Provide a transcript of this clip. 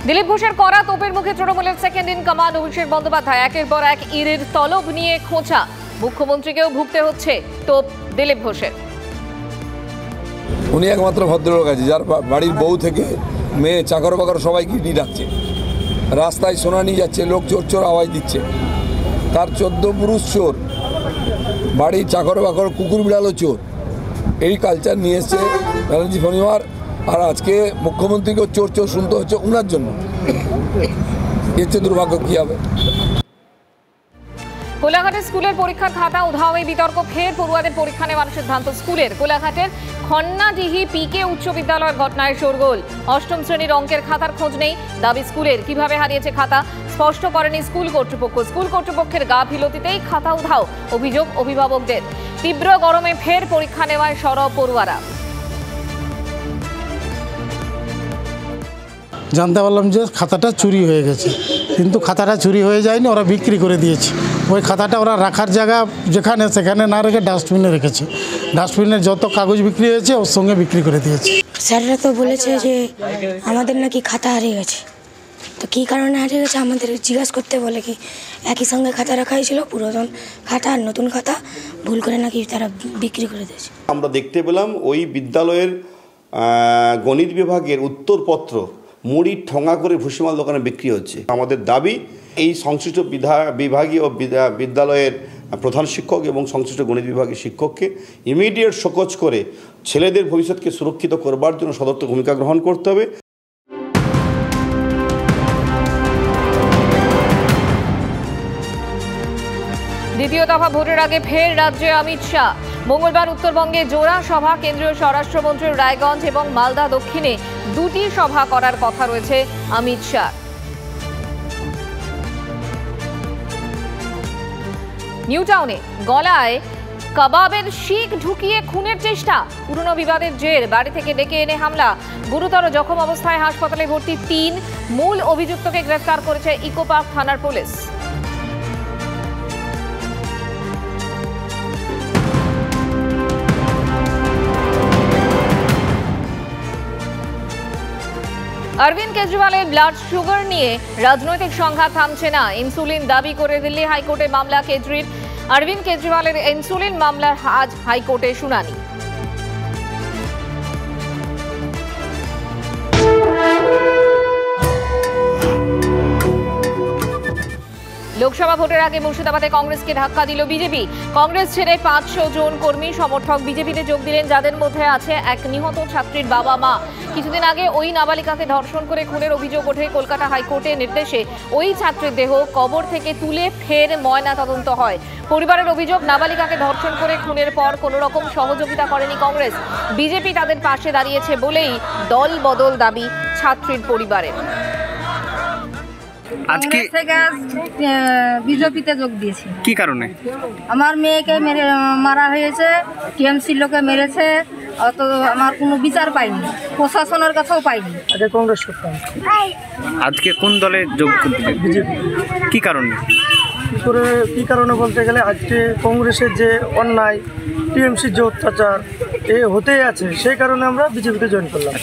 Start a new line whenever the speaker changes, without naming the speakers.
দিলীপ ঘোষের কড়া তোপের মুখে তৃণমূলের second in command Abhishek Bandyopadhyay. একের পর এক ইডির তলব নিয়ে খোঁচা, মুখ্যমন্ত্রীকেও ভুগতে হচ্ছে টোপ দিলীপ ঘোষের।
উনি একমাত্র ভদ্রলোক আছে যার বাড়ির বউ থেকে মেয়ে চাকর বাকর সবাইকে ইডি ডাকছে, রাস্তায় সোনা নিয়ে যাচ্ছে, লোক চোর চোর আওয়াজ দিচ্ছে। তার 14 পুরুষ চোর, বাড়ির চাকর বাকর কুকুর বিড়ালও চোর। এই কালচার নিয়ে এসছে ব্যানার্জি পরিবার। আর আজকে মুখ্যমন্ত্রীকেও চোর চোর শুনতে হচ্ছে ওনার জন্য। এর চেয়ে দুর্ভাগ্য কী হবে?
কোলাঘাটে স্কুলের পরীক্ষার খাতা উধাও, এই বিতর্ক ফের পড়ুয়াদের পরীক্ষা নেওয়ার সিদ্ধান্ত স্কুলের। কোলাঘাটের খন্নাডিহি পিকে উচ্চ বিদ্যালয়ের ঘটনায় শোরগোল। অষ্টম শ্রেণীর অঙ্কের খাতার খোঁজ নেই, দাবি স্কুলের। কিভাবে হারিয়েছে খাতা স্পষ্ট করেনি স্কুল কর্তৃপক্ষ। স্কুল কর্তৃপক্ষের গাফিলতিতেই খাতা উধাও, অভিযোগ অভিভাবকদের। তীব্র গরমে ফের পরীক্ষা নেওয়ায় সরব পড়ুয়ারা।
জানতে পারলাম যে খাতাটা চুরি হয়ে গেছে, কিন্তু খাতাটা চুরি হয়ে যায়নি, ওরা বিক্রি করে দিয়েছে। ওই খাতাটা ওরা রাখার জায়গা যেখানে সেখানে না রেখে ডাস্টবিনে রেখেছে। ডাস্টবিনের যত কাগজ বিক্রি হয়েছে ওর সঙ্গে বিক্রি করে দিয়েছে।
স্যাররা তো বলেছে যে আমাদের নাকি খাতা হারিয়ে গেছে, তো কী কারণে হারিয়ে গেছে আমাদের জিজ্ঞাসা করতে বলে। কি একই সঙ্গে খাতা রাখা হয়েছিল, পুরাতন খাতা আর নতুন খাতা, ভুল করে নাকি তারা বিক্রি করে দিয়েছে।
আমরা দেখতে পেলাম ওই বিদ্যালয়ের গণিত বিভাগের উত্তরপত্র মুড়ির ঠোঙা করে ভুসিমাল দোকানে বিক্রি হচ্ছে। আমাদের দাবি এই সংশ্লিষ্ট বিভাগীয় বিদ্যালয়ের প্রধান শিক্ষক এবং সংশ্লিষ্ট গণিত বিভাগের শিক্ষককে ইমিডিয়েট শোকজ করে ছেলেদের ভবিষ্যৎকে সুরক্ষিত করবার জন্য সদর্থক ভূমিকা গ্রহণ করতে হবে।
দ্বিতীয় দফা ভোটের আগে ফের রাজ্যে অমিত শাহ। মঙ্গলবার উত্তরবঙ্গে জোড়া সভা, কেন্দ্রীয় স্বরাষ্ট্রমন্ত্রীর রায়গঞ্জ এবং মালদা দক্ষিণে 2টি সভা করার কথা রয়েছে অমিত শাহ। নিউ টাউনে গলায় কাবাবের শিক ঢুকিয়ে খুনের চেষ্টা, পুরনো বিবাদের জের। বাড়ি থেকে ডেকে এনে হামলা, গুরুতর জখম অবস্থায় হাসপাতালে ভর্তি 3 মূল অভিযুক্তকে গ্রেফতার করেছে ইকোপার্ক থানার পুলিশ। অরবিন্দ কেজরিওয়ালের ব্লাড সুগার নিয়ে রাজনৈতিক সংঘাত থামছে না। ইনসুলিন দাবি করে দিল্লি হাইকোর্টে মামলা কেজরির। অরবিন্দ কেজরিওয়ালের ইনসুলিন মামলার আজ হাইকোর্টে শুনানি। লোকসভা ভোটের আগে মুর্শিদাবাদে কংগ্রেসকে ধাক্কা দিল বিজেপি। কংগ্রেস ছেড়ে 500 জন কর্মী সমর্থক বিজেপিতে যোগ দিলেন, যাদের মধ্যে আছে এক নিহত ছাত্রীর বাবা মা। কিছুদিন আগে ওই নাবালিকাকে ধর্ষণ করে খুনের অভিযোগ ওঠে। কলকাতা হাইকোর্টের নির্দেশে ওই ছাত্রীর দেহ কবর থেকে তুলে ফের ময়না তদন্ত হয়। পরিবারের অভিযোগ, নাবালিকাকে ধর্ষণ করে খুনের পর কোনো রকম সহযোগিতা করেনি কংগ্রেস। বিজেপি তাদের পাশে দাঁড়িয়েছে বলেই দল বদল দাবি ছাত্রীর পরিবারের।
আজকে বিজেপিতে যোগ দিয়েছি। কি কারণে? আমার মেয়েকে মারা হয়েছে, টিএমসি লোকে মেরেছে, অত আমার কোনো বিচার পাইনি, প্রশাসনের কাছেও পাইনি।
আগে কংগ্রেস করতাম,
আজকে কোন দলে যোগ করতে? বিজেপি। কি কারণে?
কি কারণে বলতে গেলে আজকে কংগ্রেসের যে অন্যায়, টিএমসির যে অত্যাচার এ হতেই আছে, সেই কারণে আমরা বিজেপিতে জয়েন করলাম।